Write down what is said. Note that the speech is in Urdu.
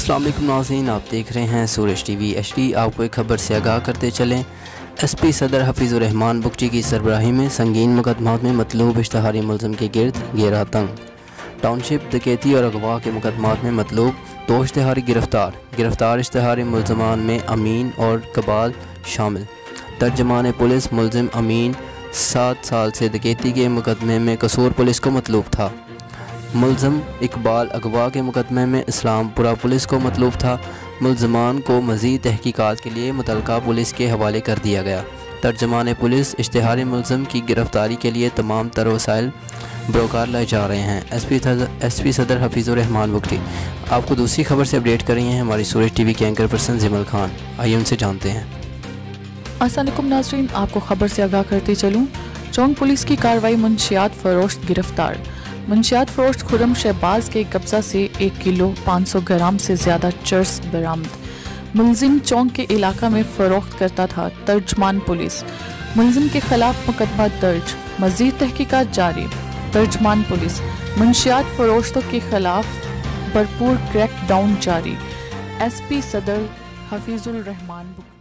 السلام علیکم ناظرین، آپ دیکھ رہے ہیں سورج ٹی وی ایچ ڈی۔ آپ کو ایک خبر سے آگاہ کرتے چلیں۔ ایس پی صدر حفیظ الرحمان بگٹی کی سربراہی میں سنگین مقدمات میں مطلوب اشتہاری ملزم کے گرد گھیرا تنگ۔ ٹاؤن شپ ڈکیتی اور اغوا کے مقدمات میں مطلوب 2 اشتہاری گرفتار اشتہاری ملزمان میں امین اور اقبال شامل۔ ترجمان پولیس ملزم امین 7 سال سے ڈکیتی کے مقدمے میں قصور پولیس کو مطلوب تھا۔ ملزم اقبال اغوا کے مقدمے میں اسلام پورہ پولیس کو مطلوب تھا۔ ملزمان کو مزید تحقیقات کے لیے متعلقہ پولیس کے حوالے کر دیا گیا۔ ترجمان پولیس اشتہاری ملزم کی گرفتاری کے لیے تمام تر وسائل بروکار لائے جا رہے ہیں۔ ایس پی صدر حفیظ الرحمان بگٹی آپ کو دوسری خبر سے اپڈیٹ کر رہی ہیں ہماری سورج ٹی وی کے اینکر پرسن زمل خان۔ آئیے ان سے جانتے ہیں۔ السلام علیکم ناظرین، آپ کو خبر سے آگاہ کرتے چلوں۔ چونک پولیس کی کارروائی، منشیات فروشت گرفتار۔ منشیات فروشت خرم شہباز کے قبضہ سے 1 کلو 500 گرام سے زیادہ چرس برآمد۔ ملزم چونک کے علاقہ میں فروخت کرتا تھا۔ ترجمان پولیس ملزم کے خلاف مقدمہ درج، مزید تحقیقات جاری۔ ترجمان پولیس منشیات فروشتوں کے خلاف بھرپور کریک ڈاؤن جاری۔ ایس پی صدر حفیظ الرحمان بگٹی۔